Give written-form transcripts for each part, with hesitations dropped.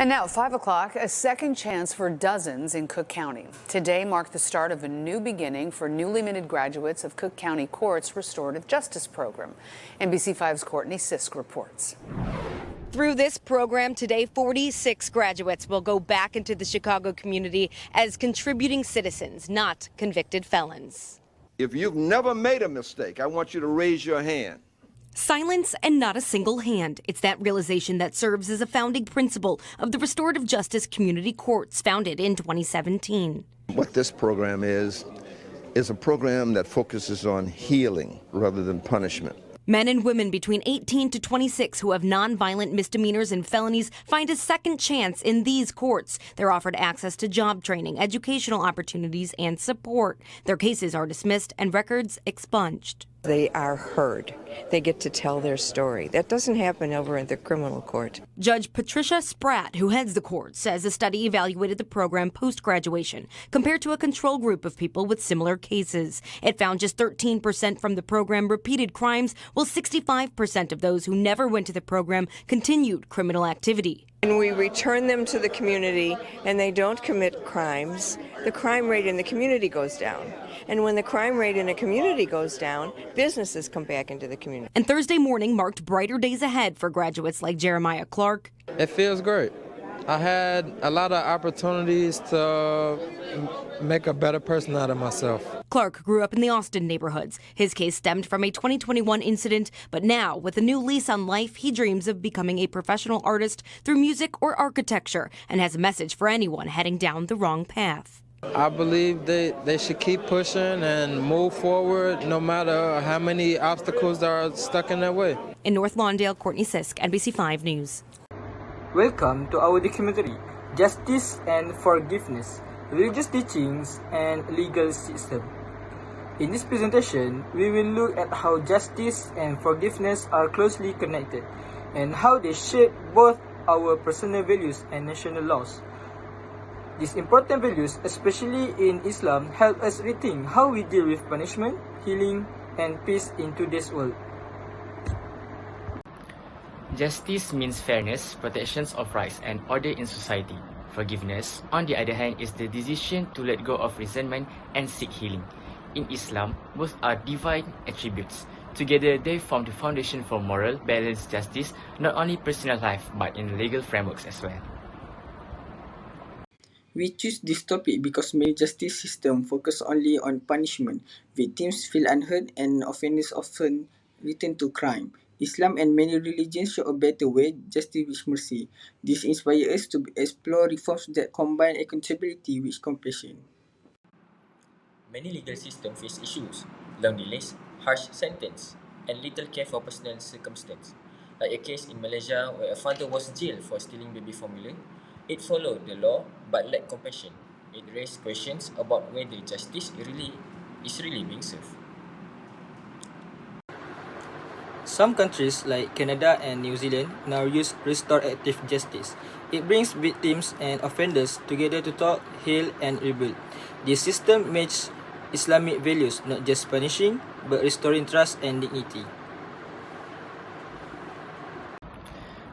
And now, 5 o'clock, a second chance for dozens in Cook County. Today marked the start of a new beginning for newly minted graduates of Cook County Court's Restorative Justice Program. NBC5's Courtney Sisk reports. Through this program today, 46 graduates will go back into the Chicago community as contributing citizens, not convicted felons. If you've never made a mistake, I want you to raise your hand. Silence and not a single hand. It's that realization that serves as a founding principle of the Restorative Justice Community Courts, founded in 2017. What this program is a program that focuses on healing rather than punishment. Men and women between 18 to 26 who have nonviolent misdemeanors and felonies find a second chance in these courts. They're offered access to job training, educational opportunities, and support. Their cases are dismissed and records expunged. They are heard. They get to tell their story. That doesn't happen over in the criminal court. Judge Patricia Spratt, who heads the court, says a study evaluated the program post-graduation compared to a control group of people with similar cases. It found just 13% from the program repeated crimes, while 65% of those who never went to the program continued criminal activity. When we return them to the community and they don't commit crimes, the crime rate in the community goes down. And when the crime rate in a community goes down, businesses come back into the community. And Thursday morning marked brighter days ahead for graduates like Jeremiah Clark. It feels great. I had a lot of opportunities to make a better person out of myself. Clark grew up in the Austin neighborhoods. His case stemmed from a 2021 incident, but now, with a new lease on life, he dreams of becoming a professional artist through music or architecture and has a message for anyone heading down the wrong path. I believe they should keep pushing and move forward no matter how many obstacles are stuck in their way. In North Lawndale, Courtney Sisk, NBC5 News. Welcome to our documentary, Justice and Forgiveness, Religious Teachings and Legal System. In this presentation, we will look at how justice and forgiveness are closely connected and how they shape both our personal values and national laws. These important values, especially in Islam, help us rethink how we deal with punishment, healing, and peace in today's world. Justice means fairness, protections of rights, and order in society. Forgiveness, on the other hand, is the decision to let go of resentment and seek healing. In Islam, both are divine attributes. Together, they form the foundation for moral, balanced justice, not only personal life, but in legal frameworks as well. We choose this topic because many justice systems focus only on punishment. Victims feel unheard and offenders often return to crime. Islam and many religions show a better way, justice with mercy. This inspires us to explore reforms that combine accountability with compassion. Many legal systems face issues, long delays, harsh sentence, and little care for personal circumstance. Like a case in Malaysia where a father was jailed for stealing baby formula. It followed the law but lacked compassion. It raised questions about whether justice is really being served. Some countries like Canada and New Zealand now use restorative justice. It brings victims and offenders together to talk, heal, and rebuild. This system matches Islamic values, not just punishing, but restoring trust and dignity.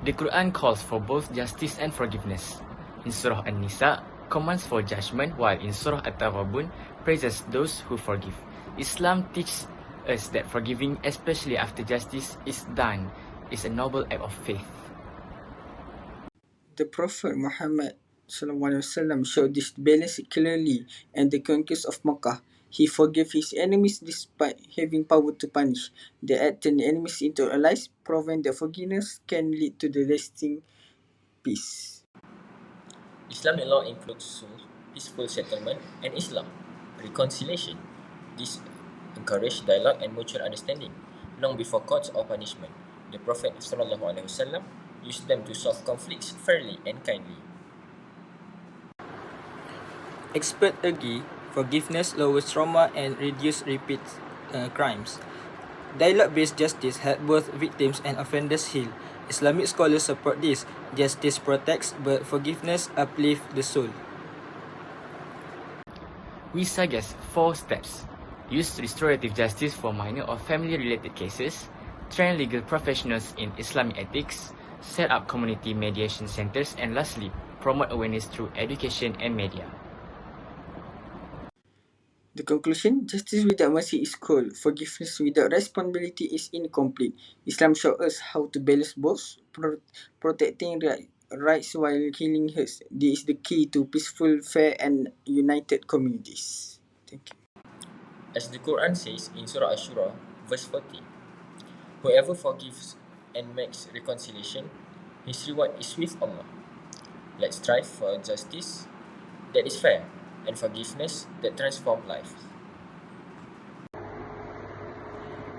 The Quran calls for both justice and forgiveness. In Surah An-Nisa, commands for judgment, while in Surah At-Taghabun, praises those who forgive. Islam teaches us that forgiving, especially after justice is done, is a noble act of faith. The Prophet MOHAMAD showed this balance clearly in the conquest of Makkah. He forgave his enemies despite having power to punish. The act turned enemies into allies, proving that forgiveness can lead to the lasting peace. Islamic law includes sulh, peaceful settlement, and Islam, reconciliation. This encouraged dialogue and mutual understanding long before courts or punishment. The Prophet ﷺ used them to solve conflicts fairly and kindly. Experts agree forgiveness lowers trauma and reduces repeat crimes. Dialogue-based justice helps both victims and offenders heal. Islamic scholars support this. Justice protects, but forgiveness uplifts the soul. We suggest 4 steps. Use restorative justice for minor or family-related cases. Train legal professionals in Islamic ethics. set up community mediation centers, and lastly, promote awareness through education and media. The conclusion, justice without mercy is cold. Forgiveness without responsibility is incomplete. Islam shows us how to balance both, protecting rights while healing hurts. This is the key to peaceful, fair, and united communities. Thank you. As the Quran says in Surah Ashura, verse 40, whoever forgives and makes reconciliation, his reward is with Allah. Let's strive for justice that is fair and forgiveness that transforms lives.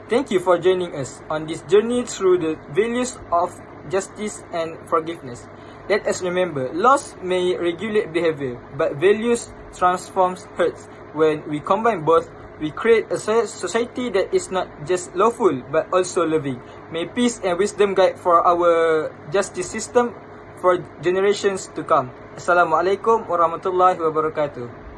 Thank you for joining us on this journey through the values of justice and forgiveness. Let us remember, laws may regulate behavior, but values transforms hearts. When we combine both, we create a society that is not just lawful, but also loving. May peace and wisdom guide for our justice system for generations to come. Assalamualaikum warahmatullahi wabarakatuh.